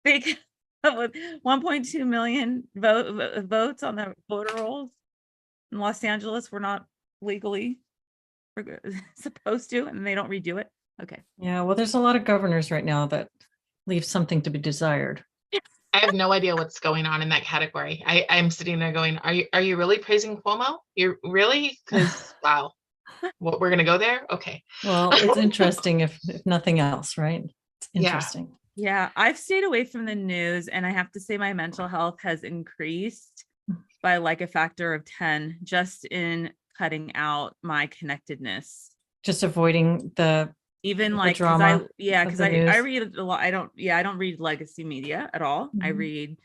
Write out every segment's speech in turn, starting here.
they came up with 1.2 million votes on the voter rolls in Los Angeles. We're not legally supposed to, and they don't redo it. Okay. Yeah, well, there's a lot of governors right now that leave something to be desired. I have no idea what's going on in that category. I'm sitting there going, are you really praising Cuomo? You're really? Because wow, what, we're gonna go there? Okay. Well, it's interesting if nothing else, right? It's interesting. Yeah, I've stayed away from the news, and I have to say my mental health has increased by like a factor of 10 just in cutting out my connectedness. Just avoiding even the like drama. Because I read a lot. I don't read legacy media at all. I read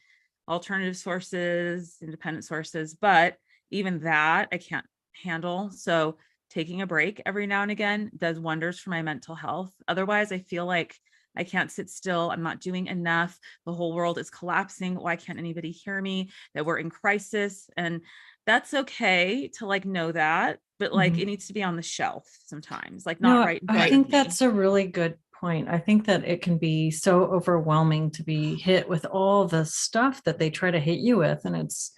alternative sources, independent sources, but even that I can't handle. So taking a break every now and again does wonders for my mental health. Otherwise, I feel like I can't sit still. I'm not doing enough. The whole world is collapsing. Why can't anybody hear me? That we're in crisis. And that's okay to like know that, but like it needs to be on the shelf sometimes, like not right in front I think of me. that's a really good point. I think that it can be so overwhelming to be hit with all the stuff that they try to hit you with. And it's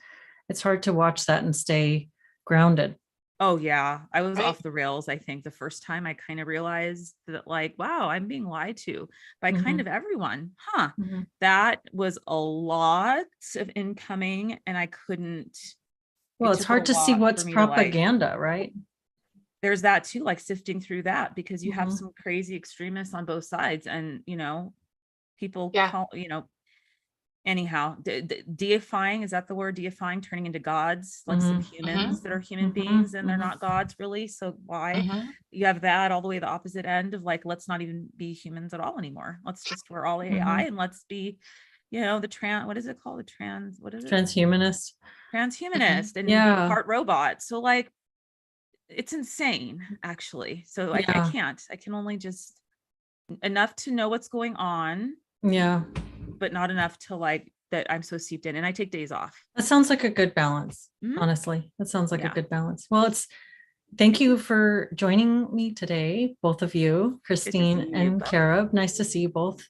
hard to watch that and stay grounded. Oh yeah, I was off the rails. I think the first time I kind of realized that like, wow, I'm being lied to by kind of everyone. That was a lot of incoming, and I couldn't. Well, it's hard to see what's propaganda, right? There's that too, like sifting through that, because you have some crazy extremists on both sides, and people call, anyhow, deifying, is that the word? Deifying, turning into gods, like some humans that are human beings and they're not gods really. So why you have that all the way the opposite end of like, let's not even be humans at all anymore. We're all AI and let's be, the what is it called? Transhumanist and part robot. So like, it's insane actually. So I can't, I can only just enough to know what's going on. Yeah. But not enough to like that I'm so seeped in, and I take days off. That sounds like a good balance. Honestly, that sounds like a good balance. Well, thank you for joining me today, both of you, Christine and Carob. Nice to see you both.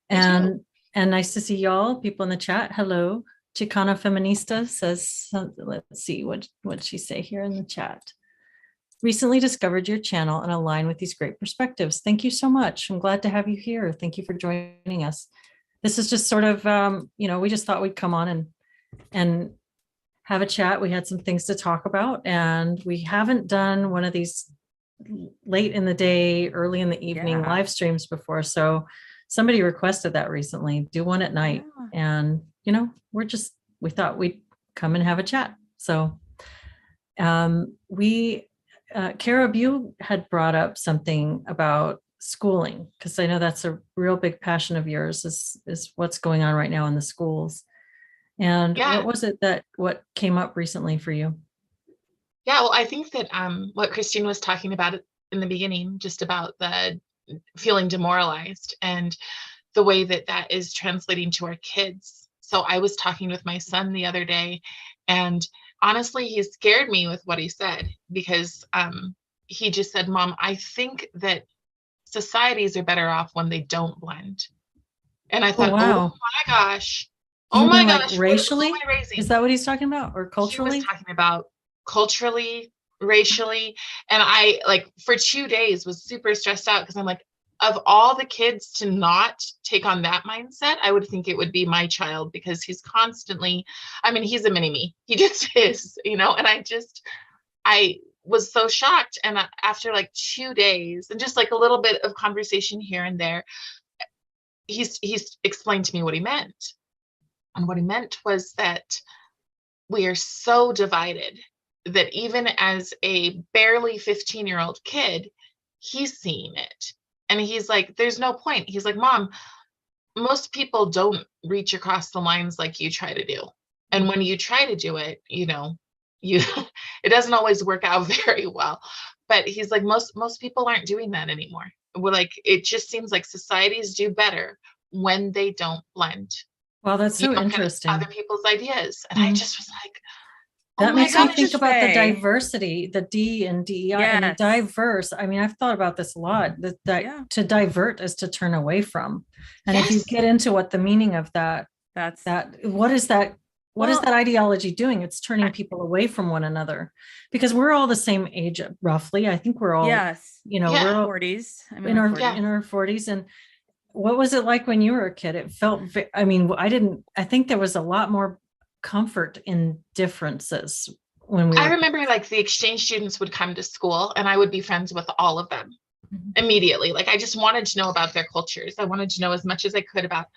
And nice to see y'all, people in the chat. Hello. Chicana Feminista says, let's see, what she say here in the chat? Recently discovered your channel and align with these great perspectives. Thank you so much. I'm glad to have you here. Thank you for joining us. This is just sort of, we just thought we'd come on and have a chat. We had some things to talk about, and we haven't done one of these late in the day, early in the evening live streams before. So somebody requested that recently, do one at night. And, we thought we'd come and have a chat. So Carob, you had brought up something about schooling, because I know that's a real big passion of yours is what's going on right now in the schools. And what was it what came up recently for you? Yeah, well, I think that what Christine was talking about in the beginning, just about the feeling demoralized and the way that is translating to our kids. So I was talking with my son the other day, and honestly, he scared me with what he said, because he just said, Mom, I think that societies are better off when they don't blend. And I thought, oh my gosh. Oh my gosh. Racially? Is that what he's talking about? Or culturally? He was talking about culturally, racially. And I, like, for 2 days was super stressed out, because I'm like, of all the kids to not take on that mindset, I would think it would be my child, because he's constantly, he's a mini me. He just is, and I was so shocked. And after like 2 days and just like a little bit of conversation here and there, he's explained to me what he meant. And what he meant was that we are so divided that even as a barely 15-year-old kid, he's seeing it. And he's like, there's no point. He's like, Mom, most people don't reach across the lines like you try to do. And when you try to do it, it doesn't always work out very well. But he's like, most people aren't doing that anymore. We're like, it just seems like societies do better when they don't blend. Well, that's so interesting. Other people's ideas. And I just was like, Oh That my makes me gosh. think about the Say. diversity, the D and DEI. I mean, Yes. diverse. I mean, I've thought about this a lot. That Yeah. to divert is to turn away from. And if you Yes. get into what the meaning of that, That's what is that? What is Well, that ideology doing? It's turning people away from one another, because we're all the same age, roughly. I think we're all, yes. Yeah. we're all 40s. I'm in our 40s. in our 40s. And what was it like when you were a kid? It felt, I mean, I think there was a lot more comfort in differences when we I were. remember like the exchange students would come to school and I would be friends with all of them Mhm. immediately. Like I just wanted to know about their cultures. I wanted to know as much as I could about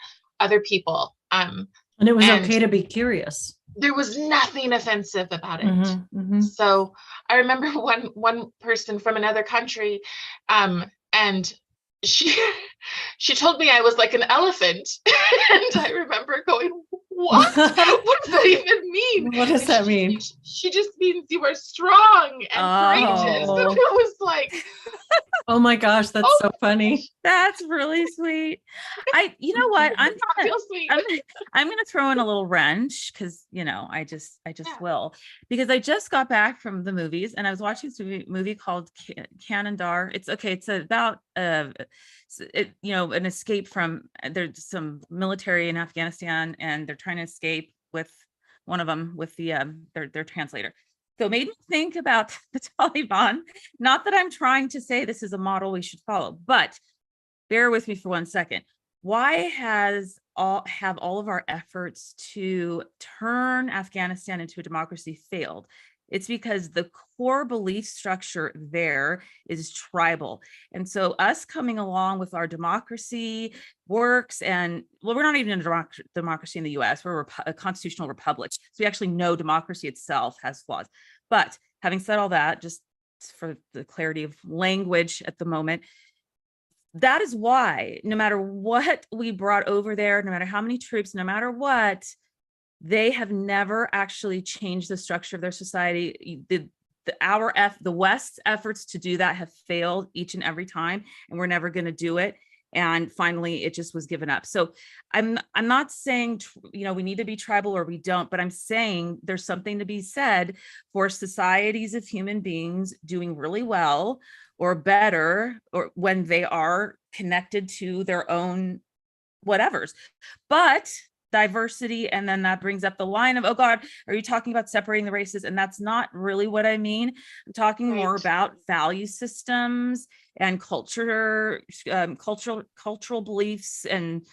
other people. And it was and okay to be curious. there was nothing offensive about it. Mhm, mhm. So I remember one person from another country, and she she told me I was like an elephant, and I remember going, "What? What does that even mean?" What does And that mean? she just means you are strong and courageous. Oh. And it was like, Oh my gosh, that's oh, so funny. That's really sweet. You know what? not feel sweet. I'm gonna throw in a little wrench because I just Yeah. will, because I just got back from the movies and I was watching this movie called Canondar. It's okay. It's about an escape from, there's some military in Afghanistan and they're trying to escape with one of them with the their translator. So it made me think about the Taliban. Not that I'm trying to say this is a model we should follow, but bear with me for 1 second. Why have all of our efforts to turn Afghanistan into a democracy failed? It's because the core belief structure there is tribal. And so us coming along with our democracy works, and well, we're not even a democracy in the US, we're a constitutional republic. So we actually know democracy itself has flaws. But having said all that, just for the clarity of language at the moment, that is why no matter what we brought over there, no matter how many troops, no matter what, they have never actually changed the structure of their society. The West's efforts to do that have failed each and every time, and we're never going to do it. And finally, it just was given up. So I'm not saying we need to be tribal or we don't, but I'm saying there's something to be said for societies of human beings doing really well or better, or when they are connected to their own whatevers. But diversity, and then that brings up the line of, oh God, are you talking about separating the races? And that's not really what I mean. I'm talking more about value systems and culture, cultural beliefs. And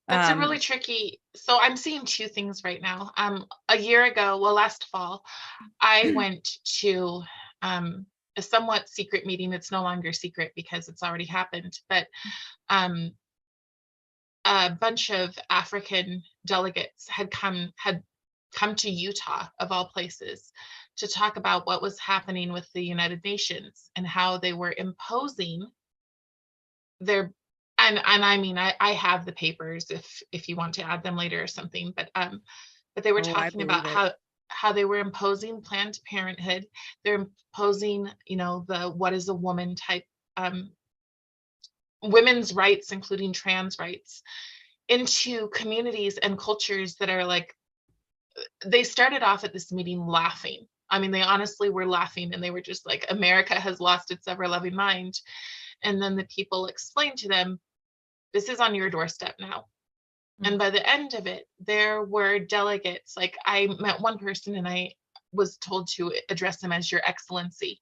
That's a really tricky. So I'm seeing two things right now. A year ago, well, last fall, I went to a somewhat secret meeting. It's no longer secret because it's already happened, but a bunch of African delegates had come to Utah, of all places, to talk about what was happening with the United Nations and how they were imposing their, and I mean, I have the papers if you want to add them later or something, but they were talking about how they were imposing Planned Parenthood. They're imposing, the what is a woman type, women's rights, including trans rights, into communities and cultures that are like, they started off at this meeting laughing. I mean, they honestly were laughing, and they were just like, America has lost its ever-loving mind. And then the people explained to them, this is on your doorstep now. And by the end of it, there were delegates. Like, I met one person and I was told to address him as Your Excellency.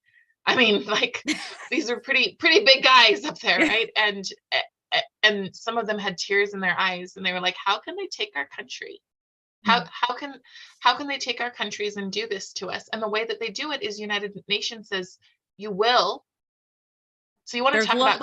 I mean, like, these are pretty big guys up there, right? And some of them had tears in their eyes, and they were like, how can they take our country? How can they take our countries and do this to us? And the way that they do it is United Nations says you will. So you want to talk about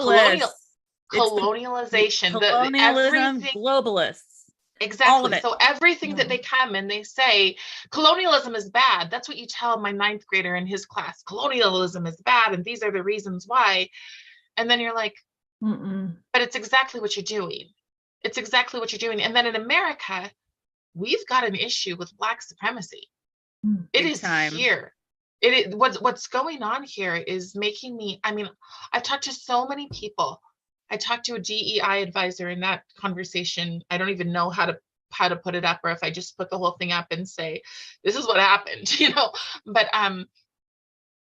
colonialization, colonialism, globalists. Exactly. So everything that they come and they say, colonialism is bad. That's what you tell my 9th grader in his class. Colonialism is bad, and these are the reasons why. And then you're like, but it's exactly what you're doing. It's exactly what you're doing. And then in America, we've got an issue with Black supremacy. It is here. What's going on here is making me, I mean, I've talked to so many people. I talked to a DEI advisor in that conversation. I don't even know how to how to put it up, or if I just put the whole thing up and say, this is what happened,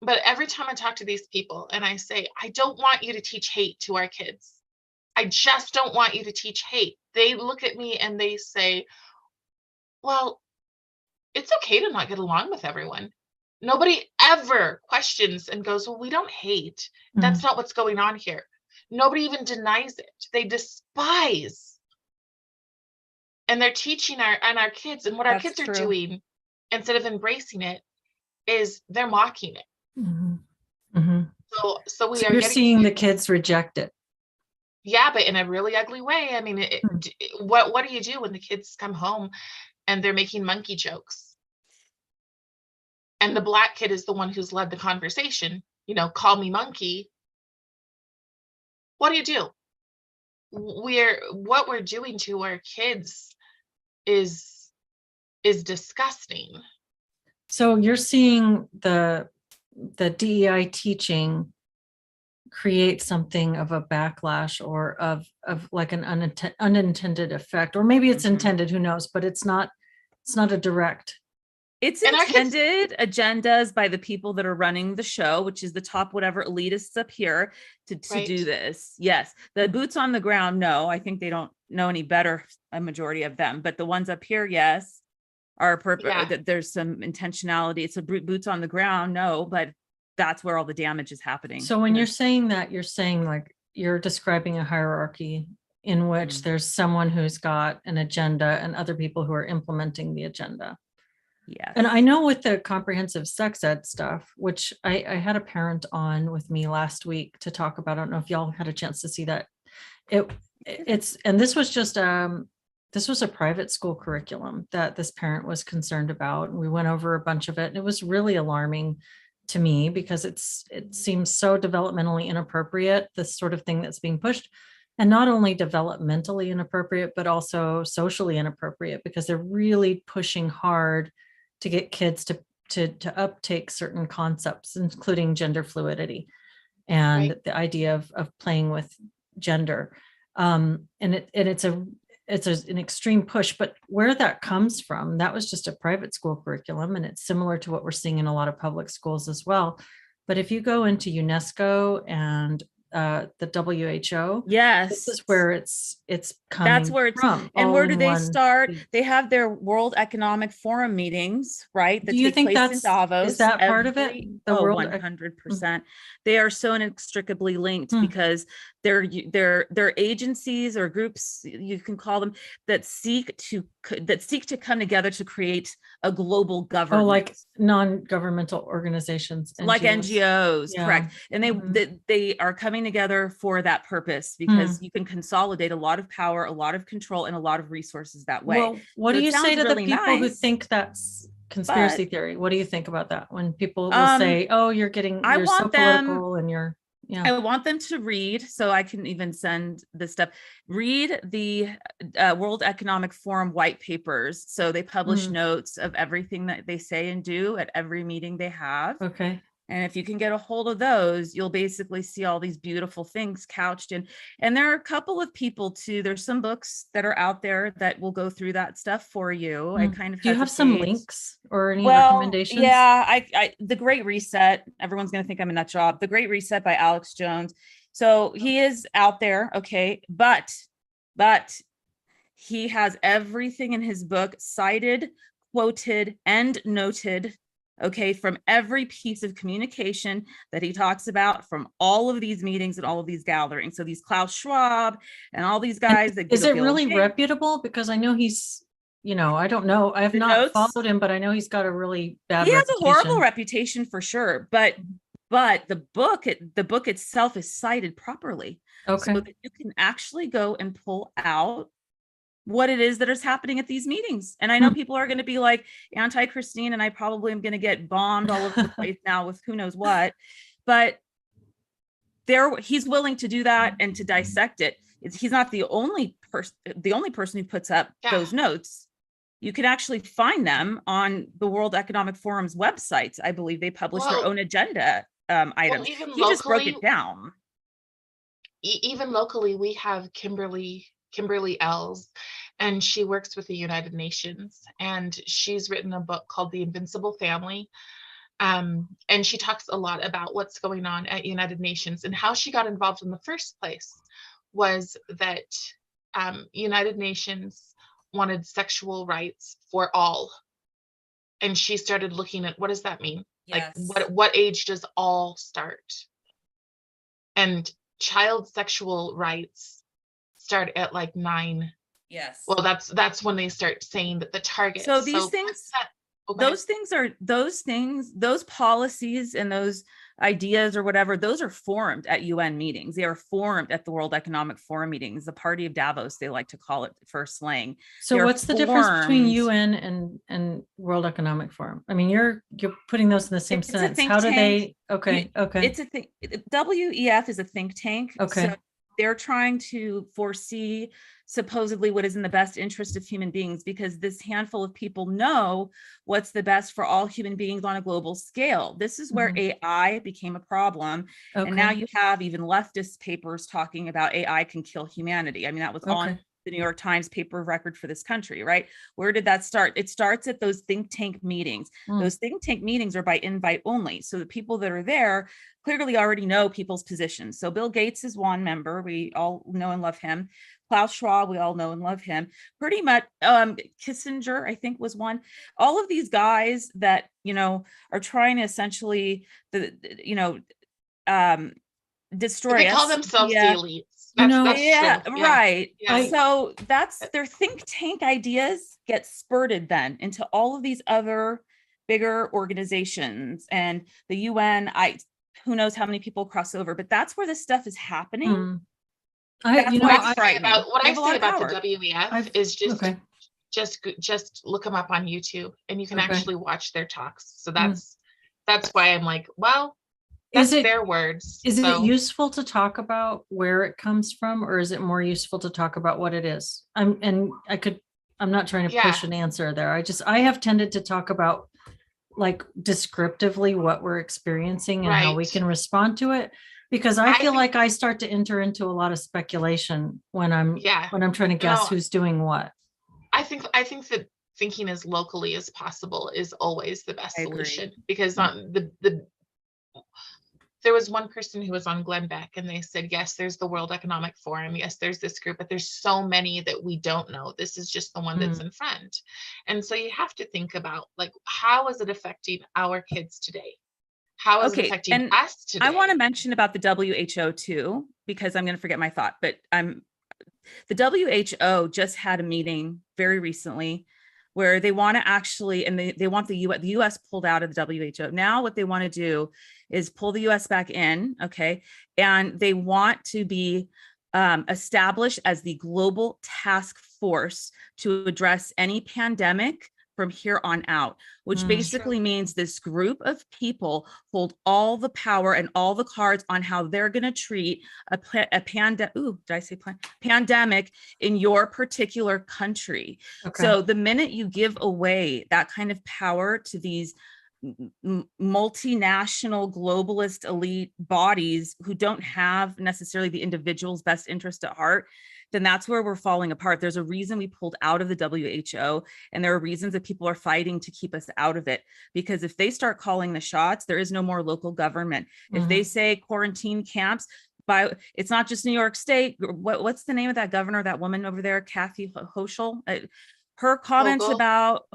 but every time I talk to these people and I say, I don't want you to teach hate to our kids. I just don't want you to teach hate. They look at me and they say, well, it's okay to not get along with everyone. Nobody ever questions and goes, well, we don't hate. That's not what's going on here. Nobody even denies it. They despise. And they're teaching our kids. And what our kids are doing, instead of embracing it, is they're mocking it. So you're seeing the kids reject it. Yeah, but in a really ugly way. I mean, what do you do when the kids come home and they're making monkey jokes? And the Black kid is the one who's led the conversation, call me monkey. What do you do? What we're doing to our kids is disgusting. So you're seeing the DEI teaching create something of a backlash or of like an unintended effect, or maybe it's intended, who knows, but it's not a direct. It's intended agendas by the people that are running the show, which is the top whatever elitists up here to do this. Yes. The boots on the ground, no, I think they don't know any better, a majority of them, but the ones up here, yes, are that there's some intentionality. It's a boots on the ground, no, but that's where all the damage is happening. So when you're saying that, you're saying like you're describing a hierarchy in which there's someone who's got an agenda and other people who are implementing the agenda. Yes. And I know with the comprehensive sex ed stuff, which I had a parent on with me last week to talk about, I don't know if y'all had a chance to see that. This was just, this was a private school curriculum that this parent was concerned about. And we went over a bunch of it, and it was really alarming to me because it seems so developmentally inappropriate, this sort of thing that's being pushed. And not only developmentally inappropriate, but also socially inappropriate, because they're really pushing hard to get kids to uptake certain concepts, including gender fluidity and the idea of playing with gender. And it's an extreme push, but where that comes from, that was just a private school curriculum, and it's similar to what we're seeing in a lot of public schools as well. But if you go into UNESCO and the WHO, yes, this is where it's coming. That's where it's from. And where do they start? They have their World Economic Forum meetings, right? Do you think that's in Davos? Is that part of it? The World 100%. They are so inextricably linked because they're agencies or groups, you can call them, that seek to come together to create a global government. Oh, like non-governmental organizations, NGOs. Like NGOs, correct. And they are coming together for that purpose, because you can consolidate a lot of power, a lot of control, and a lot of resources that way. Well, what do you say to really the people who think that's conspiracy theory? What do you think about that when people will say, "Oh, you're so political," and you're I want them to read, so I can even send this stuff. Read the World Economic Forum white papers. So they publish notes of everything that they say and do at every meeting they have. Okay. And if you can get a hold of those, you'll basically see all these beautiful things couched in. And there are a couple of people too. There's some books that are out there that will go through that stuff for you. I kind of do you have some links or any recommendations? Yeah, I The Great Reset. Everyone's going to think I'm a nut job. The Great Reset by Alex Jones. So he is out there, okay, but he has everything in his book cited, quoted, and noted. Okay, from every piece of communication that he talks about from all of these meetings and all of these gatherings. So these Klaus Schwab and all these guys that is it really reputable? Because I know he's, I don't know. I have not followed him, but I know he's got a really bad reputation. He has a horrible reputation for sure, but the book itself is cited properly. Okay. So that you can actually go and pull out what it is that is happening at these meetings. And I know people are going to be like anti-Christine, and I probably am going to get bombed all over the place now with who knows what, but he's willing to do that and to dissect it. He's not the only person who puts up those notes. You can actually find them on the World Economic Forum's websites. I believe they publish their own agenda items. He just broke it down. Even locally, we have Kimberly Ells, and she works with the United Nations, and she's written a book called The Invincible Family. And she talks a lot about what's going on at United Nations, and how she got involved in the first place was that United Nations wanted sexual rights for all. And she started looking at, what does that mean? Yes. Like what age does all start? And child sexual rights start at like 9. Yes. Well, that's when they start saying that the target. So these things, those policies and those ideas or whatever, those are formed at UN meetings. They are formed at the World Economic Forum meetings, the party of Davos, they like to call it for slang. So what's the difference between UN and World Economic Forum? I mean, you're putting those in the same sentence. How do they? Okay. It's a thing. WEF is a think tank. Okay. So they're trying to foresee supposedly what is in the best interest of human beings, because this handful of people know what's the best for all human beings on a global scale. This is where AI became a problem. Okay. And now you have even leftist papers talking about AI can kill humanity. I mean, that was on the New York Times paper of record for this country, right? Where did that start? It starts at those think tank meetings. Those think tank meetings are by invite only. So the people that are there clearly already know people's positions. So Bill Gates is one member. We all know and love him. Klaus Schwab, we all know and love him. Pretty much, Kissinger, I think, was one. All of these guys that, are trying to essentially, destroy they us. call themselves the elites. Right. Yeah. So that's their think tank ideas get spurted then into all of these other bigger organizations, and the UN. Who knows how many people cross over, but that's where this stuff is happening. What I say about the WEF is just look them up on YouTube, and you can actually watch their talks. So that's why I'm like, well, that's their words. Is it useful to talk about where it comes from, or is it more useful to talk about what it is? I'm not trying to push an answer there. I have tended to talk about like descriptively what we're experiencing and how we can respond to it, because I feel like I start to enter into a lot of speculation when I'm trying to guess who's doing what. I think that thinking as locally as possible is always the best solution, because there was one person who was on Glenn Beck, and they said, yes, there's the World Economic Forum. Yes, there's this group, but there's so many that we don't know. This is just the one that's in front. And so you have to think about, like, how is it affecting our kids today? How is it affecting us today? I want to mention about the WHO too, because I'm going to forget my thought, but the WHO just had a meeting very recently where they want to actually, and they want the US pulled out of the WHO. Now what they want to do is pull the US back in, and they want to be established as the global task force to address any pandemic from here on out, which basically means this group of people hold all the power and all the cards on how they're going to treat a pandemic in your particular country. So the minute you give away that kind of power to these multinational globalist elite bodies who don't have necessarily the individual's best interest at heart, then that's where we're falling apart. There's a reason we pulled out of the WHO, and there are reasons that people are fighting to keep us out of it. Because if they start calling the shots, there is no more local government. If they say quarantine camps, it's not just New York State. What's the name of that governor, that woman over there, Kathy Hochul? Her comments about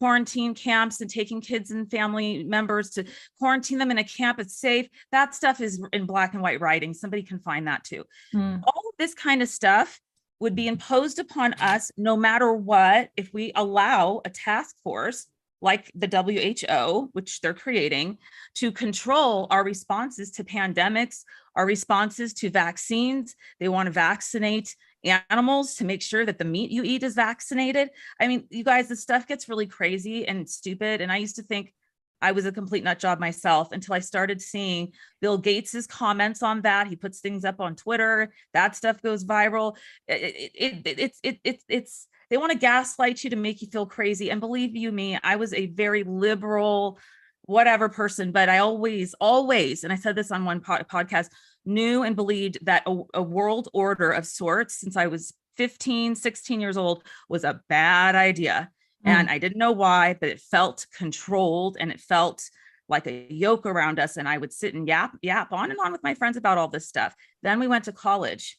quarantine camps and taking kids and family members to quarantine them in a camp, it's safe. That stuff is in black and white writing. Somebody can find that too. All of this kind of stuff would be imposed upon us no matter what, if we allow a task force like the WHO, which they're creating, to control our responses to pandemics, our responses to vaccines. They want to vaccinate animals to make sure that the meat you eat is vaccinated. I mean, you guys, this stuff gets really crazy and stupid. And I used to think I was a complete nut job myself until I started seeing Bill Gates's comments on that. He puts things up on Twitter. That stuff goes viral. It's they want to gaslight you to make you feel crazy. And believe you me, I was a very liberal, whatever person, but I always, and I said this on one podcast, knew and believed that a world order of sorts since I was 15, 16 years old was a bad idea. And I didn't know why, but it felt controlled and it felt like a yoke around us. And I would sit and yap on and on with my friends about all this stuff. Then we went to college,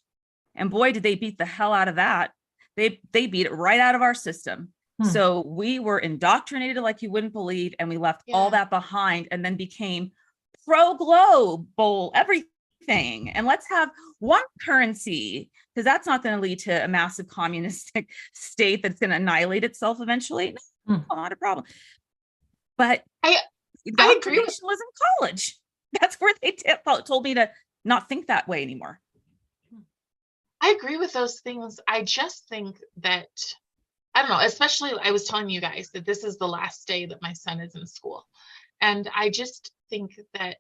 and boy, did they beat the hell out of that. They beat it right out of our system. So we were indoctrinated like you wouldn't believe, and we left all that behind and then became pro-global everything. And let's have one currency, because that's not going to lead to a massive communistic state that's going to annihilate itself eventually. Not a problem. But I agree. Was in college. That's where they told me to not think that way anymore. I agree with those things. I just think that, I don't know, especially I was telling you guys that this is the last day that my son is in school. And I just think that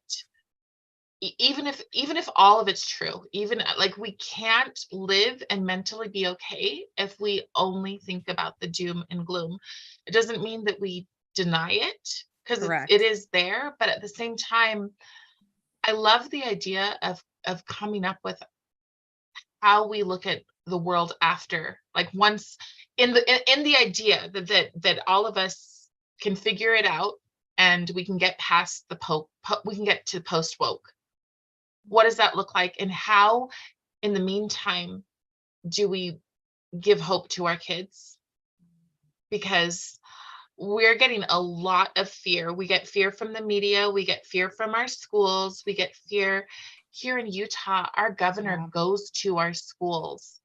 even if all of it's true, even like we can't live and mentally be okay if we only think about the doom and gloom. It doesn't mean that we deny it, because it is there. But at the same time, I love the idea of coming up with how we look at the world after, like once in the idea that all of us can figure it out and we can get past we can get to post-woke. What does that look like? And how, in the meantime, do we give hope to our kids? Because we're getting a lot of fear. We get fear from the media. We get fear from our schools. We get fear here in Utah. Our governor goes to our schools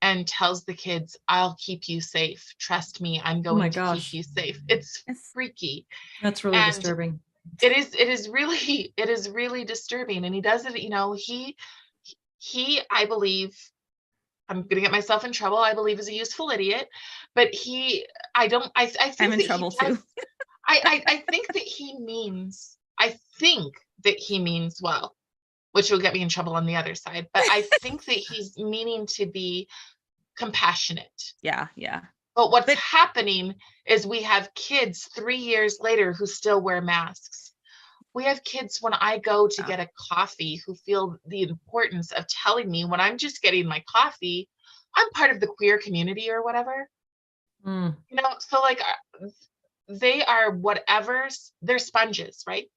and tells the kids, I'll keep you safe. Trust me, I'm going to keep you safe. It's freaky. That's really disturbing. It is really disturbing. And he does it, he, I believe, I'm going to get myself in trouble, I believe is a useful idiot, but I think I'm in trouble too. I think that he means well, which will get me in trouble on the other side. But I think that he's meaning to be compassionate. Yeah. But what's happening is we have kids 3 years later who still wear masks. We have kids when I go to get a coffee who feel the importance of telling me when I'm just getting my coffee, I'm part of the queer community or whatever. So like they are whatever, they're sponges, right?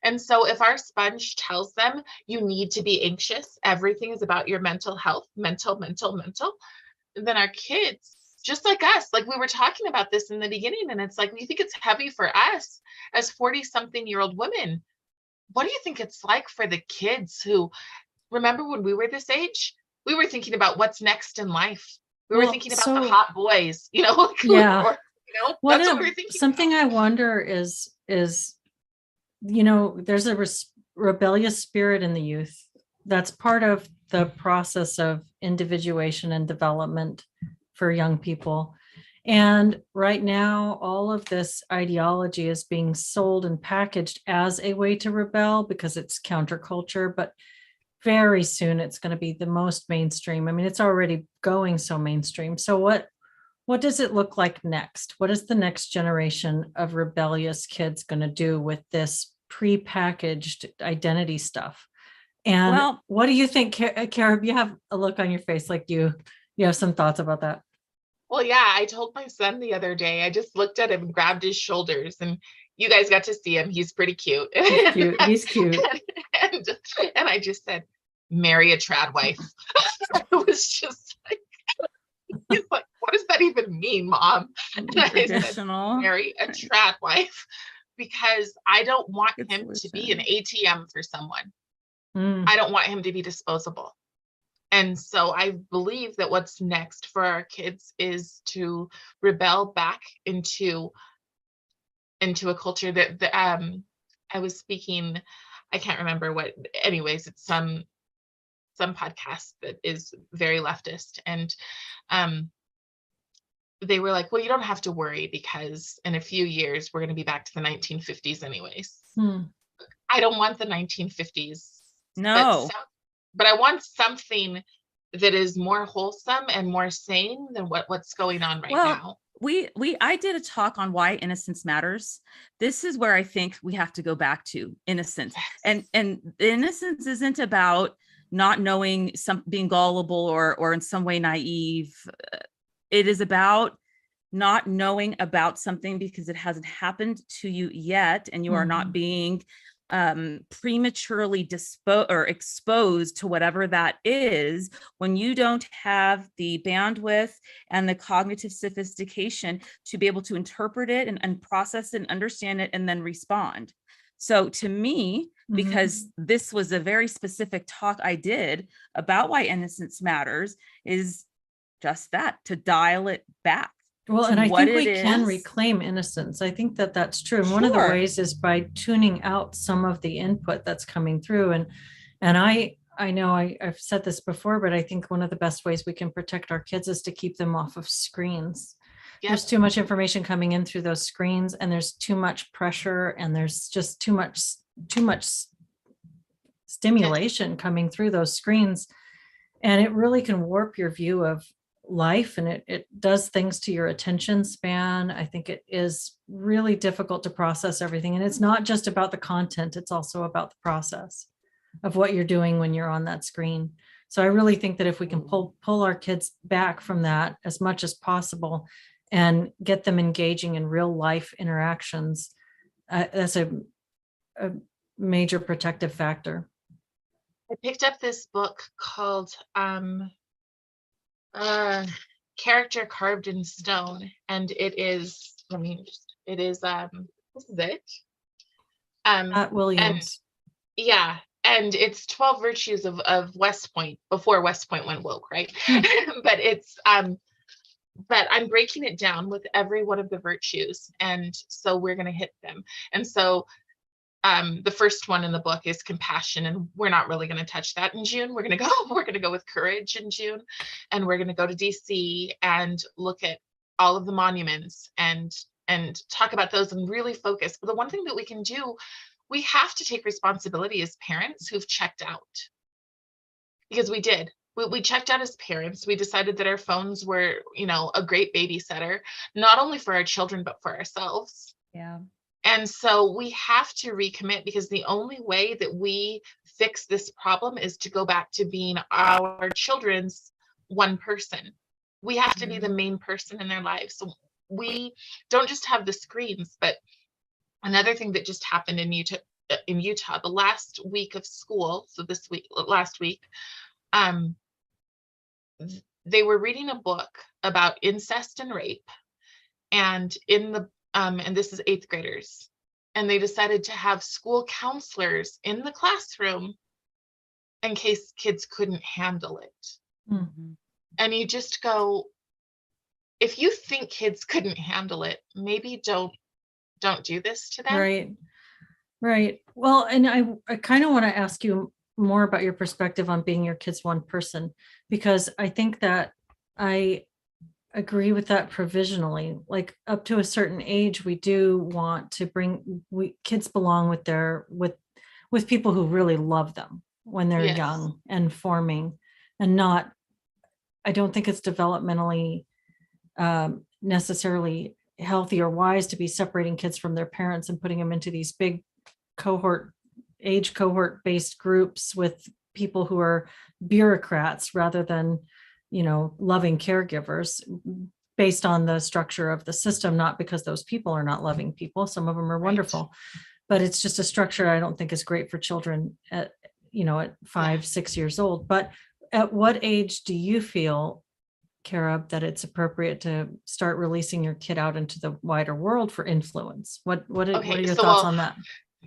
And so if our sponge tells them you need to be anxious, everything is about your mental health, mental, then our kids, just like us, like we were talking about this in the beginning, and it's like, we think it's heavy for us as 40-something-year-old women. What do you think it's like for the kids who, remember when we were this age, we were thinking about what's next in life. We were thinking about the hot boys, that's what we were thinking something about. I wonder is, there's a rebellious spirit in the youth. That's part of the process of individuation and development for young people. And right now, all of this ideology is being sold and packaged as a way to rebel because it's counterculture, but very soon it's going to be the most mainstream. I mean, it's already going so mainstream. So what does it look like next? What is the next generation of rebellious kids going to do with this pre-packaged identity stuff? And what do you think, Carob? You have a look on your face like you have some thoughts about that. Well, yeah, I told my son the other day, I just looked at him and grabbed his shoulders, and you guys got to see him. He's pretty cute. He's cute. And I just said, marry a trad wife. It was just like, he's like, what does that even mean, Mom? And I said, marry a trad wife, because I don't want him to be an ATM for someone. I don't want him to be disposable. And so I believe that what's next for our kids is to rebel back into a culture that I was speaking, I can't remember what, anyways, it's some podcast that is very leftist. And they were like, well, you don't have to worry because in a few years, we're going to be back to the 1950s anyways. I don't want the 1950s. No. But I want something that is more wholesome and more sane than what's going on now. I did a talk on why innocence matters. This is where I think we have to go back to innocence. And innocence isn't about not knowing, being gullible or in some way naive. It is about not knowing about something because it hasn't happened to you yet, and you are not being prematurely exposed to whatever that is, when you don't have the bandwidth and the cognitive sophistication to be able to interpret it and process it and understand it and then respond. So to me, because this was a very specific talk I did about why innocence matters, is just that, to dial it back. Well, and I think we can reclaim innocence. I think that that's true. And one of the ways is by tuning out some of the input that's coming through. And I know I've said this before, but I think one of the best ways we can protect our kids is to keep them off of screens. Yep. There's too much information coming in through those screens, and there's too much pressure, and there's just too much stimulation coming through those screens. And it really can warp your view of life, and it does things to your attention span. I think it is really difficult to process everything. And it's not just about the content, it's also about the process of what you're doing when you're on that screen. So I really think that if we can pull our kids back from that as much as possible and get them engaging in real life interactions, that's a major protective factor. I picked up this book called Character Carved in Stone, and it is, this is it. Williams. And it's 12 virtues of West Point, before West Point went woke, right? But it's but I'm breaking it down with every one of the virtues, and so we're going to hit them. And so the first one in the book is compassion, and we're not really going to touch that in June. We're going to go with courage in June, and we're going to go to DC and look at all of the monuments and talk about those and really focus. But the one thing that we can do, we have to take responsibility as parents who've checked out, because we did. We checked out as parents. We decided that our phones were, a great babysitter, not only for our children, but for ourselves. Yeah. And so we have to recommit, because the only way that we fix this problem is to go back to being our children's one person. We have to be the main person in their lives. So we don't just have the screens. But another thing that just happened in Utah, the last week of school, so last week, they were reading a book about incest and rape, and and this is 8th graders, and they decided to have school counselors in the classroom in case kids couldn't handle it. And you just go, if you think kids couldn't handle it, maybe don't do this to them. Right. Well, and I kind of want to ask you more about your perspective on being your kid's one person, because I think that I agree with that provisionally. Like, up to a certain age, we do want to kids belong with people who really love them when they're young and forming, and not, I don't think it's developmentally necessarily healthy or wise to be separating kids from their parents and putting them into these big age cohort based groups with people who are bureaucrats rather than, loving caregivers, based on the structure of the system, not because those people are not loving people. Some of them are wonderful, but it's just a structure I don't think is great for children at 5-6 years old. But at what age do you feel, Carob, that it's appropriate to start releasing your kid out into the wider world for influence? What are your thoughts on that?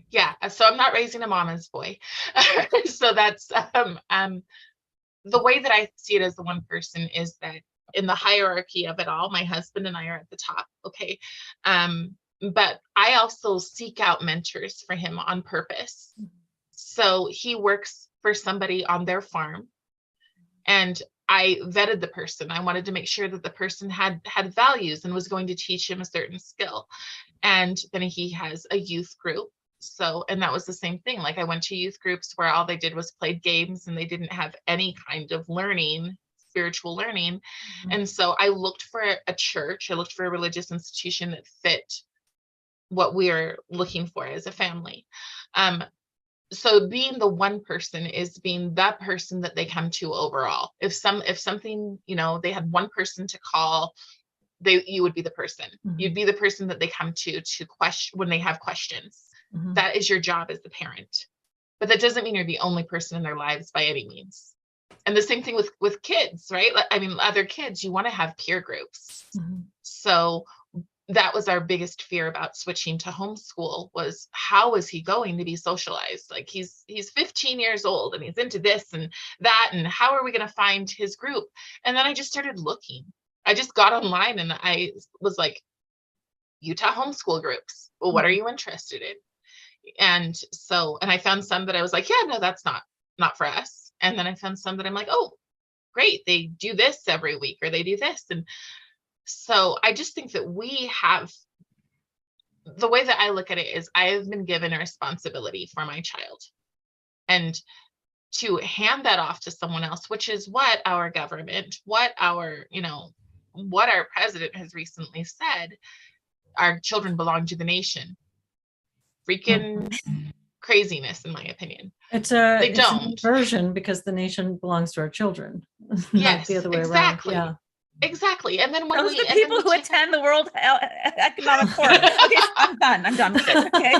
Yeah, so I'm not raising a mama's boy. So that's the way that I see it as the one person is that in the hierarchy of it all, my husband and I are at the top. Okay. But I also seek out mentors for him on purpose. So he works for somebody on their farm, and I vetted the person. I wanted to make sure that the person had values and was going to teach him a certain skill. And then he has a youth group. So, and that was the same thing. Like, I went to youth groups where all they did was play games and they didn't have any kind of spiritual learning. And so I looked for a church, I looked for a religious institution that fit what we are looking for as a family. so being the one person is being that person that they come to overall. If something, they had one person to call, you would be the person. You'd be the person that they come to question when they have questions. That is your job as the parent. But that doesn't mean you're the only person in their lives by any means. And the same thing with kids, right? I mean, other kids, you want to have peer groups. So that was our biggest fear about switching to homeschool, was how is he going to be socialized? Like he's 15 years old and he's into this and that, and how are we going to find his group? And then I just started looking. I just got online and I was like, Utah homeschool groups. Well, what are you interested in? And I found some that I was like, yeah, no, that's not for us. And then I found some that I'm like, oh, great, they do this every week, or they do this. And so I just think that we have, the way that I look at it is, I have been given a responsibility for my child, and to hand that off to someone else, which is what our government, what our president has recently said, our children belong to the nation. Freaking craziness, in my opinion. It's They an don't. inversion, because the nation belongs to our children, not Yes, the other way exactly. around. Yeah. Exactly. And then when those are the people who attend the World Economic Forum. Okay, I'm done with it. Okay,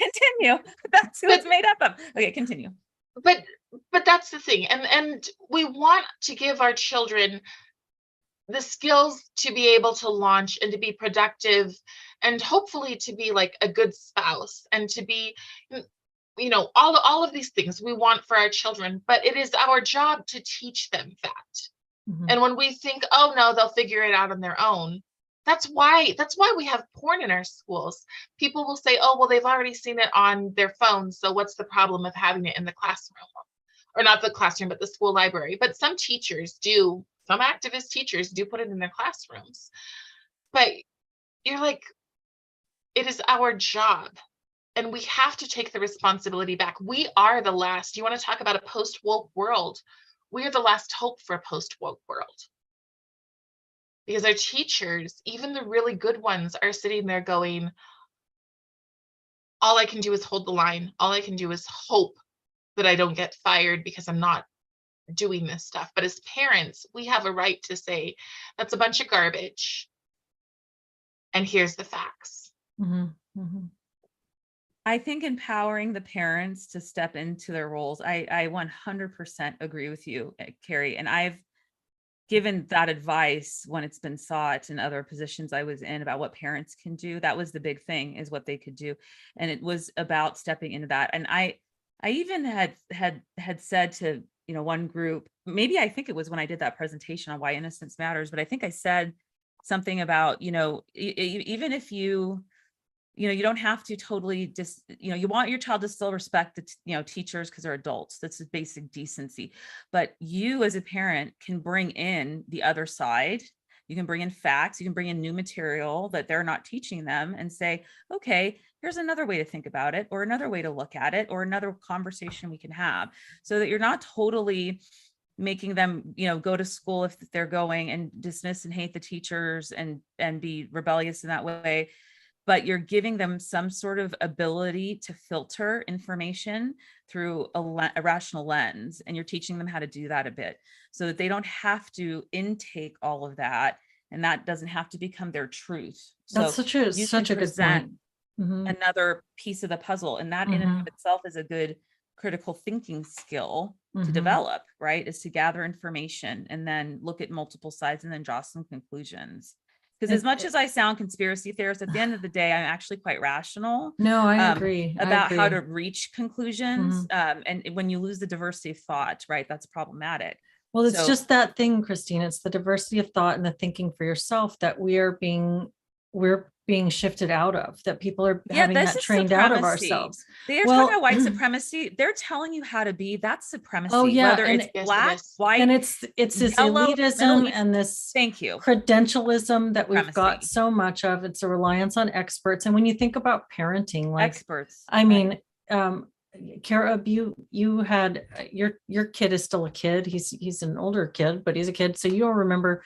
continue. That's who it's made up of. Okay, continue. But that's the thing. And we want to give our children the skills to be able to launch and to be productive, and hopefully to be like a good spouse, and to be, all of these things we want for our children. But it is our job to teach them that. And when we think, oh no, they'll figure it out on their own, that's why we have porn in our schools. People will say, oh, well, they've already seen it on their phones, so what's the problem of having it in the classroom? Or not the classroom, but the school library. But some activist teachers do put it in their classrooms. But you're like, it is our job, and we have to take the responsibility back. We are the last. You want to talk about a post-woke world? We are the last hope for a post-woke world, because our teachers, even the really good ones, are sitting there going, all I can do is hold the line. All I can do is hope that I don't get fired because I'm not doing this stuff. But as parents, we have a right to say, that's a bunch of garbage, and here's the facts. I think empowering the parents to step into their roles, I 100% agree with you, Carrie. And I've given that advice when it's been sought in other positions I was in about what parents can do. That was the big thing, is what they could do. And it was about stepping into that. And I even had said to, one group, maybe I think it was when I did that presentation on why innocence matters, but I think I said something about, even if you don't have to totally just, you want your child to still respect the, teachers, because they're adults. That's a basic decency. But you as a parent can bring in the other side. You can bring in facts. You can bring in new material that they're not teaching them, and say, okay, here's another way to think about it, or another way to look at it, or another conversation we can have, so that you're not totally making them, go to school if they're going and dismiss and hate the teachers and be rebellious in that way. But you're giving them some sort of ability to filter information through a rational lens. And you're teaching them how to do that a bit, so that they don't have to intake all of that. And that doesn't have to become their truth. That's such a good point. Another piece of the puzzle. And that in and of itself is a good critical thinking skill to develop, right? Is to gather information and then look at multiple sides and then draw some conclusions. Because as much as I sound conspiracy theorist, at the end of the day, I'm actually quite rational. No, I agree. About how to reach conclusions. And when you lose the diversity of thought, right, that's problematic. Well, it's just that thing, Christine. It's the diversity of thought and the thinking for yourself that we're being shifted out of, that people are having that trained out of ourselves. They're talking about white supremacy. They're telling you how to be. That's supremacy. Oh yeah, whether it's black, white, and it's this yellow, elitism and this credentialism that we've got so much of. It's a reliance on experts. And when you think about parenting, like experts, I mean, Carob, you had your kid is still a kid. He's an older kid, but he's a kid. So you'll remember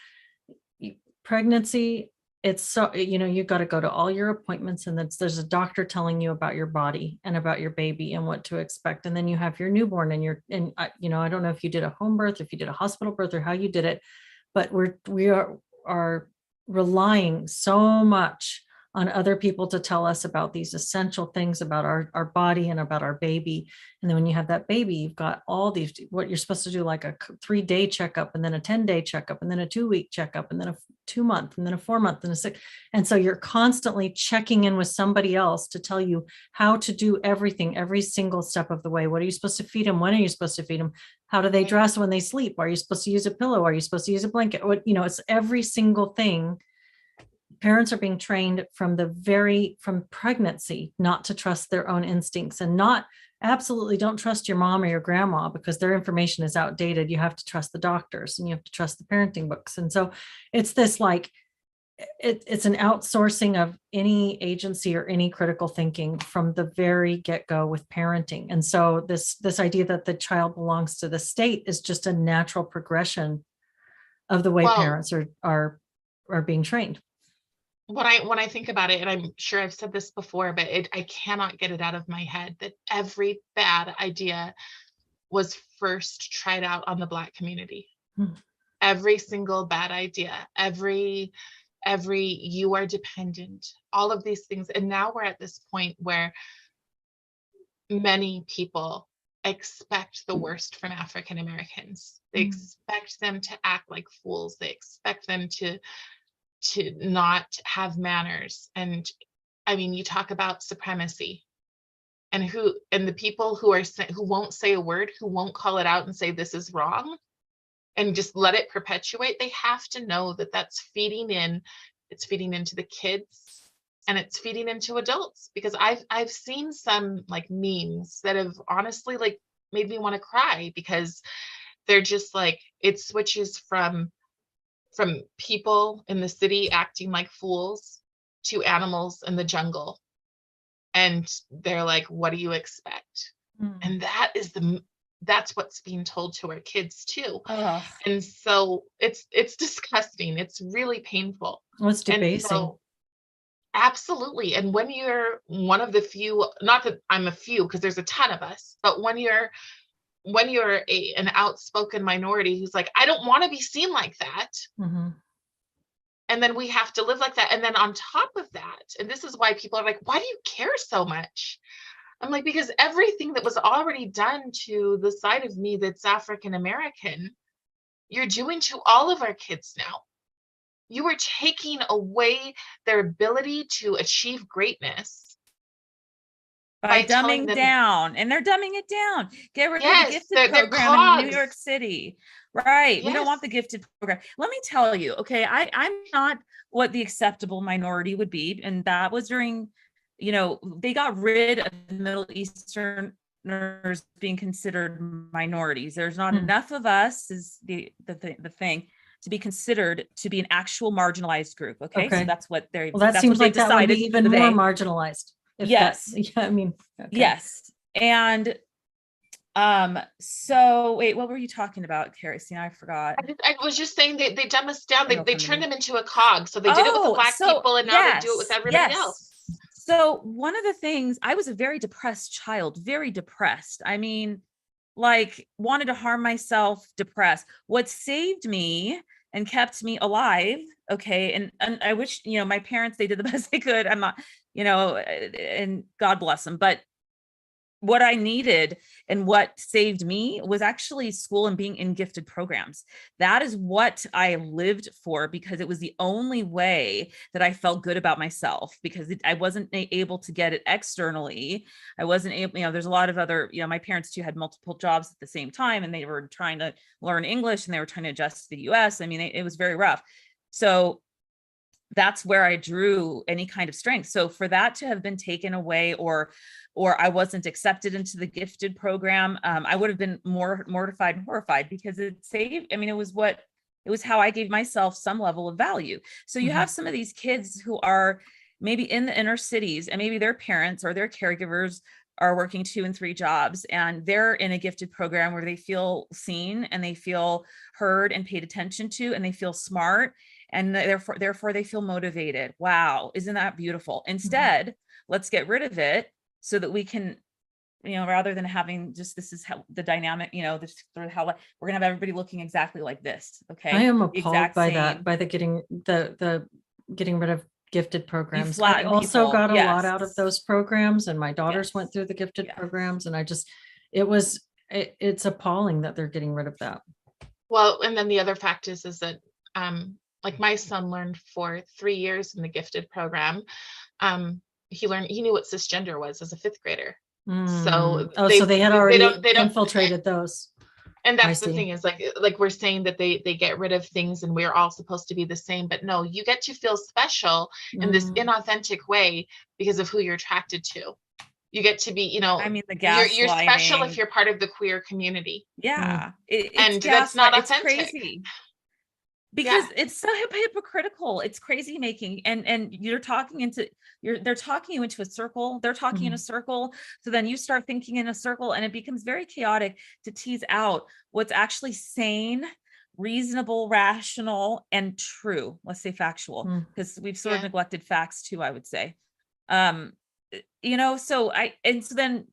pregnancy it's so, you got to go to all your appointments, and there's a doctor telling you about your body and about your baby and what to expect. And then you have your newborn and I don't know if you did a home birth, if you did a hospital birth, or how you did it, but we are relying so much on other people to tell us about these essential things about our body and about our baby. And then when you have that baby, you've got all these, what you're supposed to do, like a 3-day checkup, and then a 10-day checkup, and then a 2-week checkup, and then a 2-month, and then a 4-month, and a 6. And so you're constantly checking in with somebody else to tell you how to do everything, every single step of the way. What are you supposed to feed them? When are you supposed to feed them? How do they dress when they sleep? Are you supposed to use a pillow? Are you supposed to use a blanket? It's every single thing. Parents are being trained from pregnancy not to trust their own instincts, and absolutely don't trust your mom or your grandma because their information is outdated. You have to trust the doctors, and you have to trust the parenting books. And so it's this it's an outsourcing of any agency or any critical thinking from the very get-go with parenting. And so this idea that the child belongs to the state is just a natural progression of the way parents are being trained. When I think about it, and I'm sure I've said this before, but I cannot get it out of my head that every bad idea was first tried out on the Black community. Every single bad idea, every you are dependent, all of these things. And now we're at this point where many people expect the worst from African Americans. They expect them to act like fools. They expect them to not have manners. And I mean, you talk about supremacy, and the people who won't say a word, who won't call it out and say this is wrong and just let it perpetuate. They have to know that that's feeding into the kids, and it's feeding into adults, because I've seen some like memes that have honestly like made me want to cry, because they're just like, it switches from people in the city acting like fools to animals in the jungle. And they're like, what do you expect? And that's what's being told to our kids too. And so it's disgusting. It's really painful. Well, it's debasing. And so, absolutely. And when you're one of the few, not that I'm a few, because there's a ton of us, but when you're an outspoken minority who's like, I don't want to be seen like that. And then we have to live like that. And then on top of that, and this is why people are like, why do you care so much? I'm like, because everything that was already done to the side of me that's African American, you're doing to all of our kids now. You are taking away their ability to achieve greatness by dumbing down, and they're dumbing it down. Get rid of the gifted program in New York City. Right. Yes. We don't want the gifted program. Let me tell you, okay, I'm not what the acceptable minority would be. And that was during, they got rid of Middle Easterners being considered minorities. There's not enough of us, is the thing, to be considered to be an actual marginalized group. Okay. So that's what they're, well, that seems like that would be even more marginalized. Yes. Okay. Yes. And so wait, what were you talking about, Carrie? See, I forgot. I was just saying they dumb us down. They turned them into a cog. So they did it with the Black people, and now they do it with everybody else. So one of the things, I was a very depressed child, very depressed. I mean, like wanted to harm myself, depressed. What saved me and kept me alive. Okay. And I wish, my parents, they did the best they could. I'm not, and God bless them. But what I needed and what saved me was actually school and being in gifted programs. That is what I lived for, because it was the only way that I felt good about myself, because I wasn't able to get it externally. I wasn't able, there's a lot of other, my parents too had multiple jobs at the same time, and they were trying to learn English and they were trying to adjust to the US. I mean, it was very rough. So that's where I drew any kind of strength. So for that to have been taken away, or I wasn't accepted into the gifted program, I would have been more mortified and horrified, because it saved, it was how I gave myself some level of value. So you have some of these kids who are maybe in the inner cities, and maybe their parents or their caregivers are working 2 and 3 jobs, and they're in a gifted program where they feel seen and they feel heard and paid attention to, and they feel smart. and therefore they feel motivated. Wow, isn't that beautiful? Instead, let's get rid of it so that we can, rather than having just, this is how the dynamic, this sort of how we're gonna have everybody looking exactly like this. Okay. I am appalled by that, by the getting rid of gifted programs. I also got a lot out of those programs, and my daughters went through the gifted programs, and it's appalling that they're getting rid of that. Well, and then the other fact is that like my son learned for 3 years in the gifted program. He knew what cisgender was as a 5th grader. So they had already infiltrated those. And that's the thing is like we're saying that they get rid of things and we're all supposed to be the same, but no, you get to feel special in this inauthentic way because of who you're attracted to. You get to be, you're special if you're part of the queer community. Yeah. And that's not authentic. It's crazy. Because it's so hypocritical. It's crazy making, and they're talking you into a circle. They're talking in a circle. So then you start thinking in a circle, and it becomes very chaotic to tease out what's actually sane, reasonable, rational, and true. Let's say factual, because we've sort of neglected facts too, I would say. So then,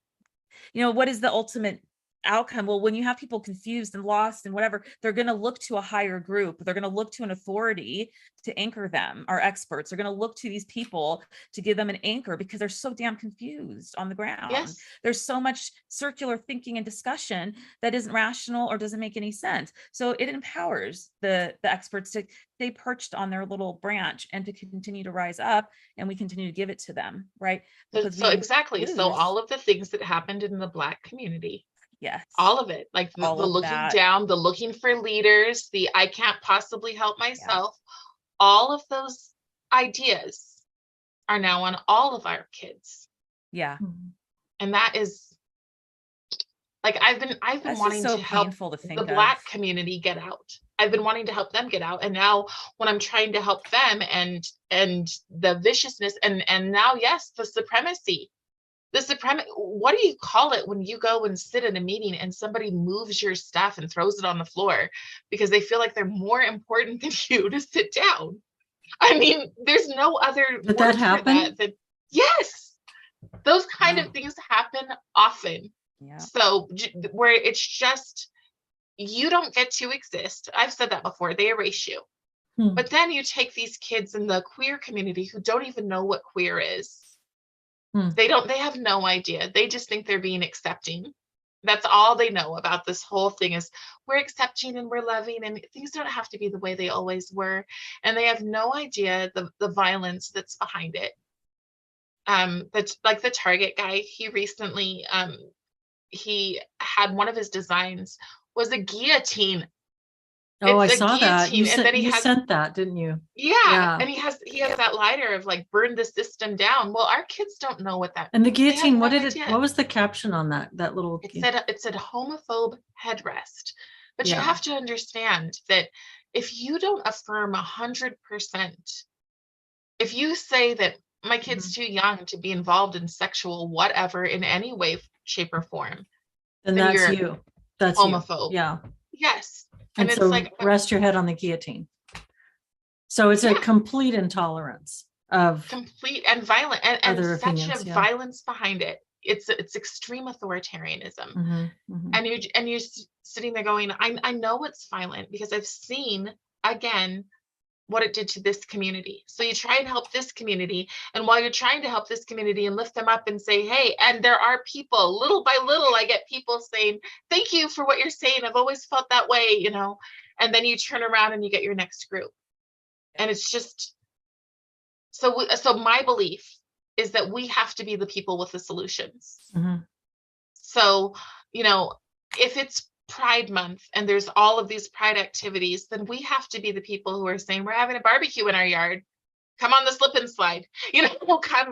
what is the ultimate outcome? Well, when you have people confused and lost and whatever, they're going to look to a higher group. They're going to look to an authority to anchor them. Our experts are going to look to these people to give them an anchor because they're so damn confused on the ground. Yes. There's so much circular thinking and discussion that isn't rational or doesn't make any sense. So it empowers the experts to stay perched on their little branch and to continue to rise up, and we continue to give it to them, right? So exactly. So all of the things that happened in the Black community, yes, all of it, like the looking down, the looking for leaders, the I can't possibly help myself, all of those ideas are now on all of our kids. Yeah. And that is like, I've been wanting to help the Black community get out. I've been wanting to help them get out. And now when I'm trying to help them and the viciousness and now, yes, the supremacy, what do you call it when you go and sit in a meeting and somebody moves your stuff and throws it on the floor because they feel like they're more important than you to sit down? I mean, there's no other word that happen? Yes, those kind of things happen often. Yeah. So where it's just, you don't get to exist. I've said that before. They erase you. But then you take these kids in the queer community who don't even know what queer is. They have no idea. They just think they're being accepting. That's all they know about this whole thing is we're accepting and we're loving and things don't have to be the way they always were. And they have no idea the violence that's behind it. That's like the Target guy. He recently, he had one of his designs was a guillotine. Oh, I saw that. You sent that, didn't you? Yeah. And he has that lighter of like burn the system down. Well, our kids don't know what that. And the guillotine, what was the caption on that little? It said homophobe headrest. But you have to understand that if you don't affirm 100%, if you say that my kid's too young to be involved in sexual whatever in any way, shape, or form, then that's you. That's homophobe. You. Yeah. Yes. And so like, rest your head on the guillotine. So it's a complete intolerance of complete and violent and such opinions, a violence behind it. It's extreme authoritarianism. And you're sitting there going, I know it's violent because I've seen again what it did to this community. So you try and help this community, and while you're trying to help this community and lift them up and say, hey, and there are people, little by little, I get people saying, thank you for what you're saying. I've always felt that way, and then you turn around and you get your next group. And it's just, so my belief is that we have to be the people with the solutions. So, if it's Pride Month and there's all of these Pride activities, then we have to be the people who are saying we're having a barbecue in our yard. Come on the slip and slide.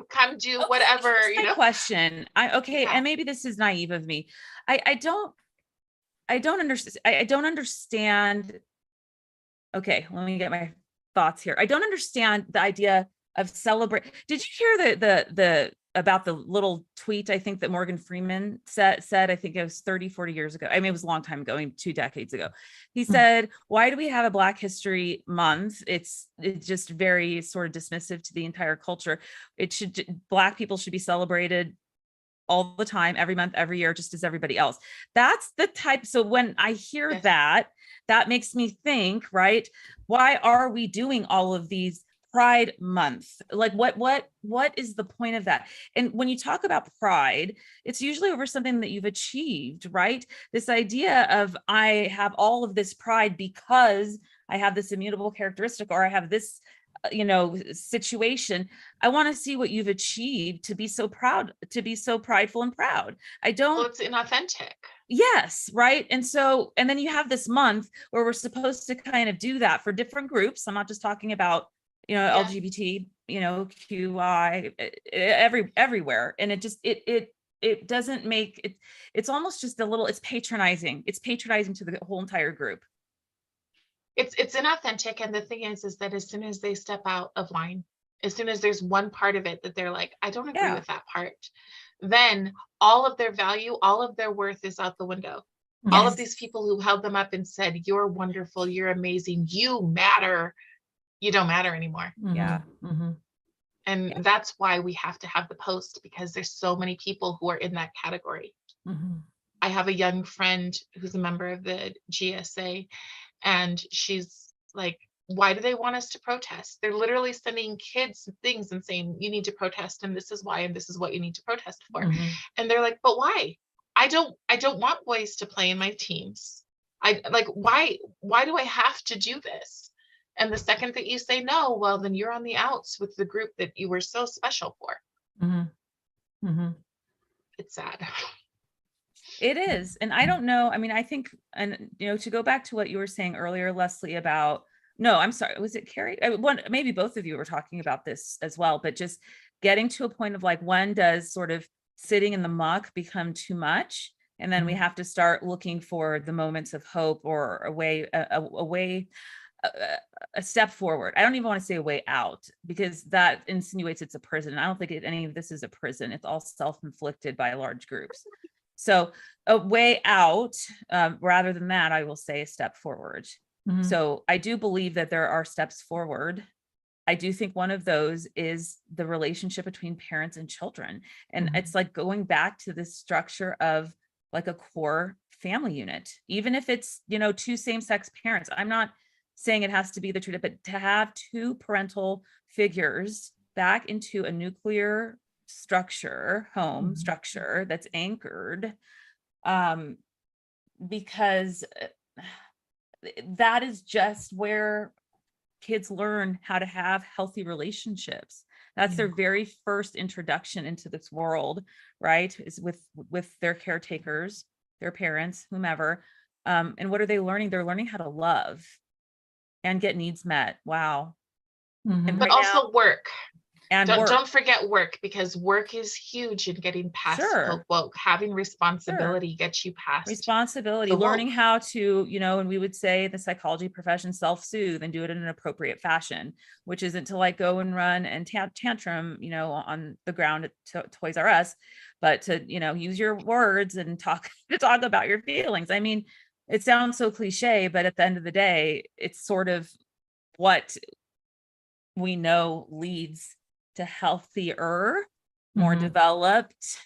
Come do whatever. Question. And maybe this is naive of me. I don't understand. I don't understand. Okay, let me get my thoughts here. I don't understand the idea of celebrate. Did you hear the about the little tweet, I think that Morgan Freeman said, I think it was 30, 40 years ago. I mean, it was a long time ago, 2 decades ago. He said, why do we have a Black History Month? It's just very sort of dismissive to the entire culture. Black people should be celebrated all the time, every month, every year, just as everybody else. That's the type. So when I hear that makes me think, right? Why are we doing all of these Pride Month? Like what is the point of that? And when you talk about pride, it's usually over something that you've achieved, right? This idea of I have all of this pride because I have this immutable characteristic, or I have this situation. I want to see what you've achieved to be so proud, to be so prideful and proud. Well, it's inauthentic. Yes. Right. And then you have this month where we're supposed to kind of do that for different groups. I'm not just talking about, LGBT, QI, everywhere. And it doesn't make it, it's almost just it's patronizing. It's patronizing to the whole entire group. It's inauthentic. And the thing is that as soon as they step out of line, as soon as there's one part of it that they're like, I don't agree with that part, then all of their value, all of their worth is out the window. Yes. All of these people who held them up and said, you're wonderful, you're amazing, you matter, you don't matter anymore. Yeah. Mm-hmm. And that's why we have to have the post, because there's so many people who are in that category. Mm-hmm. I have a young friend who's a member of the GSA, and she's like, why do they want us to protest? They're literally sending kids things and saying, you need to protest, and this is why, and this is what you need to protest for. Mm-hmm. And they're like, but why? I don't want boys to play in my teams. Why do I have to do this? And the second that you say no, well, then you're on the outs with the group that you were so special for. Mm-hmm. Mm-hmm. It's sad. It is. And I don't know. I mean, I think, and, to go back to what you were saying earlier, Leslie, about, no, I'm sorry. Was it Carrie? Maybe both of you were talking about this as well, but just getting to a point of like, when does sort of sitting in the muck become too much? And then we have to start looking for the moments of hope, or a step forward. I don't even want to say a way out, because that insinuates it's a prison. I don't think any of this is a prison. It's all self-inflicted by large groups. So a way out, rather than that, I will say a step forward. Mm-hmm. So I do believe that there are steps forward. I do think one of those is the relationship between parents and children. And mm-hmm. it's like going back to this structure of like a core family unit, even if it's, two same-sex parents. I'm not saying it has to be the truth, but to have two parental figures back into a nuclear structure, home mm-hmm. structure that's anchored, because that is just where kids learn how to have healthy relationships. That's their very first introduction into this world, right? Is with their caretakers, their parents, whomever. And what are they learning? They're learning how to love and get needs met. Wow. Mm-hmm. But also work. And don't forget work, because work is huge in getting past woke. Having responsibility gets you past responsibility, learning how to, and we would say the psychology profession, self-soothe and do it in an appropriate fashion, which isn't to like go and run and tantrum, on the ground at Toys R Us, but to, use your words and talk about your feelings. I mean, it sounds so cliche, but at the end of the day, it's sort of what we know leads to healthier, more mm-hmm. developed,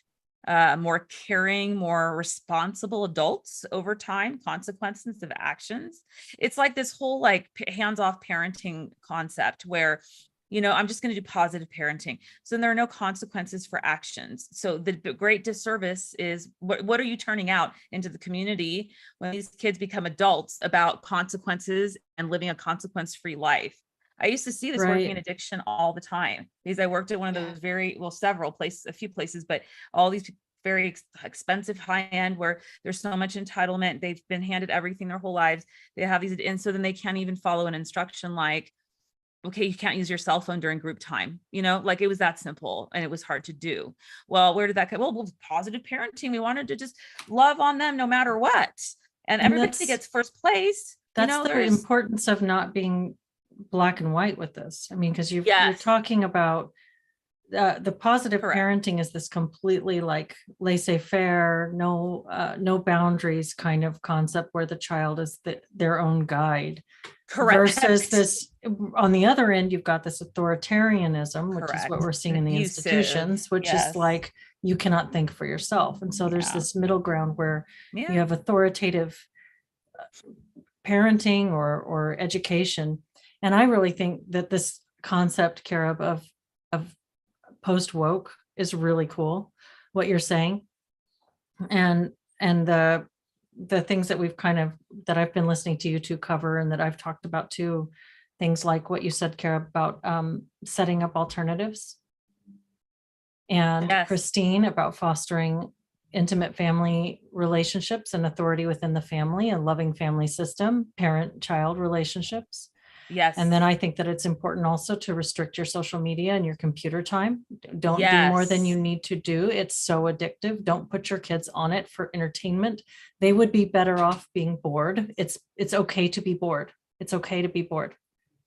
more caring, more responsible adults over time, consequences of actions. It's like this whole like hands-off parenting concept where, I'm just going to do positive parenting. So there are no consequences for actions. So the great disservice is what are you turning out into the community when these kids become adults about consequences and living a consequence-free life? I used to see this working in addiction all the time, because I worked at one of those several places, a few places, but all these very expensive high end where there's so much entitlement. They've been handed everything their whole lives. They have these, and so then they can't even follow an instruction like, okay, you can't use your cell phone during group time. Like it was that simple and it was hard to do. Well, where did that come? Well, positive parenting. We wanted to just love on them no matter what. And everybody gets first place. That's the importance of not being black and white with this. I mean, because you're talking about the positive Correct. parenting is this completely like laissez-faire, no boundaries kind of concept where the child is their own guide. Correct. Versus this, on the other end, you've got this authoritarianism, which is what Correct. we're seeing in the Abusive, institutions, which yes. is like, you cannot think for yourself. And so there's Yeah. this middle ground where Yeah. you have authoritative parenting or education. And I really think that this concept, Carob, of post-woke is really cool, what you're saying. And the things that we've that I've been listening to you two cover and that I've talked about too, things like what you said, Carob, about setting up alternatives. And Yes. Christine about fostering intimate family relationships and authority within the family and loving family system, parent-child relationships. Yes. And then I think that it's important also to restrict your social media and your computer time. Don't do more than you need to do. It's so addictive. Don't put your kids on it for entertainment. They would be better off being bored. It's okay to be bored. It's okay to be bored.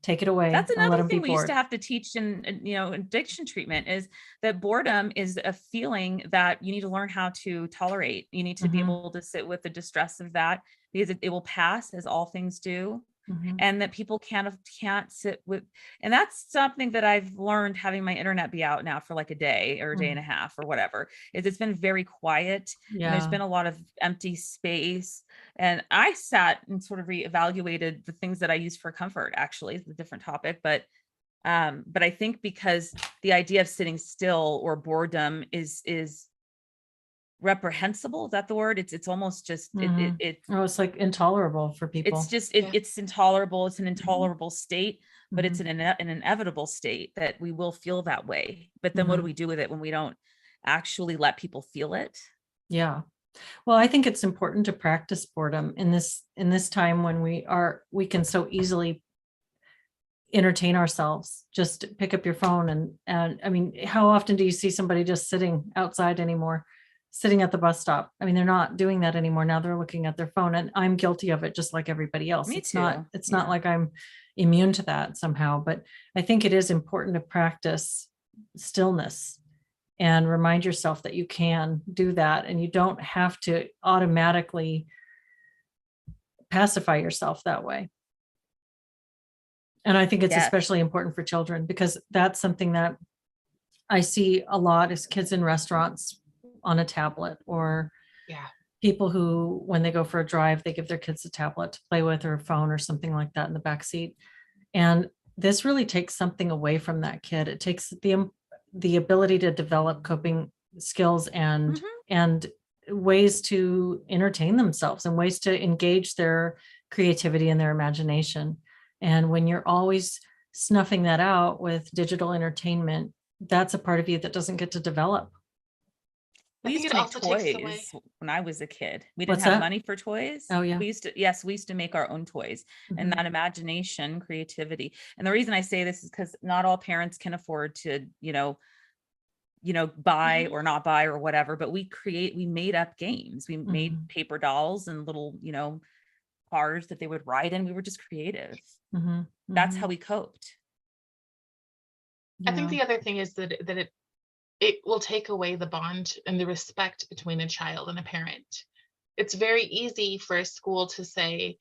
Take it away. That's and let another them thing be we used bored. to have to teach in addiction treatment, is that boredom is a feeling that you need to learn how to tolerate. You need to be able to sit with the distress of that, because it will pass, as all things do. And that people can't sit with, and that's something that I've learned having my internet be out now for like a day or a day and a half or whatever, is it's been very quiet. Yeah. And there's been a lot of empty space. And I sat and sort of reevaluated the things that I use for comfort. Actually, it's a different topic, but I think because the idea of sitting still or boredom is reprehensible. Is that the word? It's almost just it's like intolerable for people. It's just it's intolerable. It's an intolerable state, but it's an inevitable state that we will feel that way. But then what do we do with it when we don't actually let people feel it? Yeah. Well, I think it's important to practice boredom in this time when we can so easily entertain ourselves. Just pick up your phone and I mean, how often do you see somebody just sitting outside anymore? Sitting at the bus stop. I mean, they're not doing that anymore. Now they're looking at their phone, and I'm guilty of it just like everybody else. Me It's too. not like I'm immune to that somehow, but I think it is important to practice stillness and remind yourself that you can do that, and you don't have to automatically pacify yourself that way. And I think it's especially important for children, because that's something that I see a lot is kids in restaurants on a tablet, or people who, when they go for a drive, they give their kids a tablet to play with, or a phone or something like that in the back seat. And this really takes something away from that kid. It takes the ability to develop coping skills and ways to entertain themselves and ways to engage their creativity and their imagination. And when you're always snuffing that out with digital entertainment, that's a part of you that doesn't get to develop. We used to make toys when I was a kid. We didn't have money for toys. Oh yeah. We used to make our own toys, and that imagination, creativity. And the reason I say this is because not all parents can afford to, buy or not buy or whatever, but we made up games. We made paper dolls and little, cars that they would ride in. We were just creative. That's how we coped. I think the other thing is that it will take away the bond and the respect between a child and a parent. It's very easy for a school to say,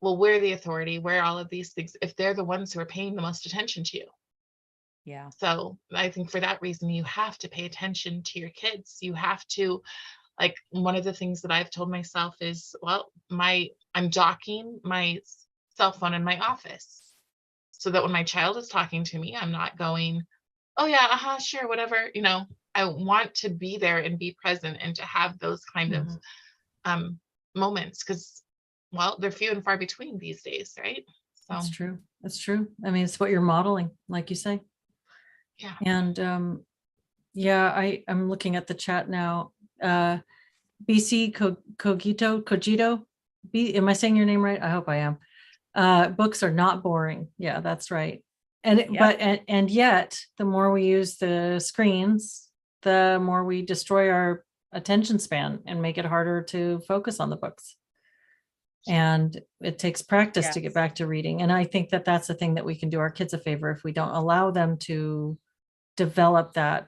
well, we're the authority, we're all of these things, if they're the ones who are paying the most attention to you. Yeah. So I think for that reason, you have to pay attention to your kids. You have to, like, one of the things that I've told myself is, well, I'm docking my cell phone in my office, so that when my child is talking to me, I'm not going, oh yeah, sure, whatever. I want to be there and be present and to have those kind of moments, because, well, they're few and far between these days, right? So that's true. That's true. I mean, it's what you're modeling, like you say. Yeah. And I'm looking at the chat now. BC Cogito. Am I saying your name right? I hope I am. Books are not boring. Yeah, that's right. And yet the more we use the screens, the more we destroy our attention span and make it harder to focus on the books. And it takes practice to get back to reading. And I think that that's the thing that we can do our kids a favor if we don't allow them to develop that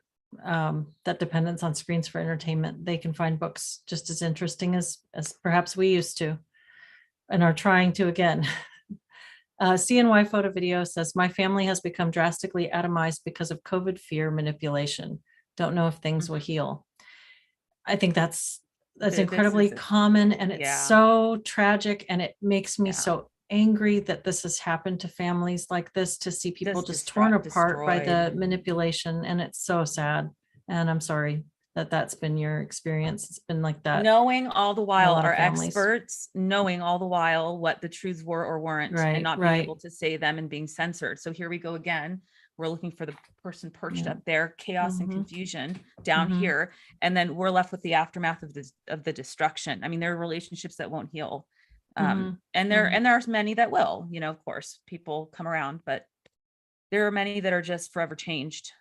dependence on screens for entertainment, they can find books just as interesting as perhaps we used to, and are trying to again. CNY Photo Video says, my family has become drastically atomized because of COVID fear manipulation. Don't know if things will heal. I think that's incredibly common, and it's so tragic, and it makes me so angry that this has happened to families like this, to see people just torn apart by the manipulation. And it's so sad. And I'm sorry that that's been your experience. It's been like that. Knowing all the while, our experts knowing all the while what the truths were or weren't, and not being able to say them and being censored. So here we go again. We're looking for the person perched up there, chaos and confusion down here. And then we're left with the aftermath of the destruction. I mean, there are relationships that won't heal. And there's many that will, of course, people come around, but there are many that are just forever changed.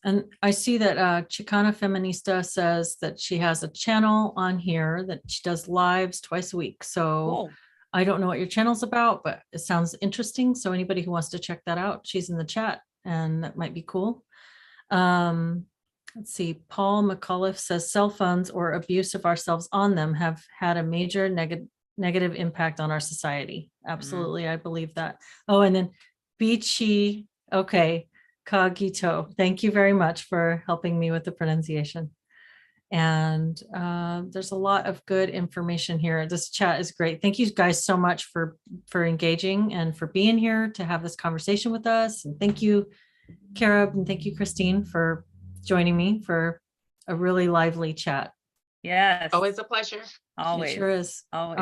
And I see that Chicana Feminista says that she has a channel on here that she does lives twice a week. So cool. I don't know what your channel's about, but it sounds interesting. So anybody who wants to check that out, she's in the chat, and that might be cool. Let's see. Paul McAuliffe says cell phones or abuse of ourselves on them have had a major negative impact on our society. Absolutely. I believe that. Oh, and then Beachy. Okay. Cogito. Thank you very much for helping me with the pronunciation. And there's a lot of good information here. This chat is great. Thank you guys so much for engaging and for being here to have this conversation with us. And thank you, Carob, and thank you, Christine, for joining me for a really lively chat. Yes. Always a pleasure. Always. It sure is. Always.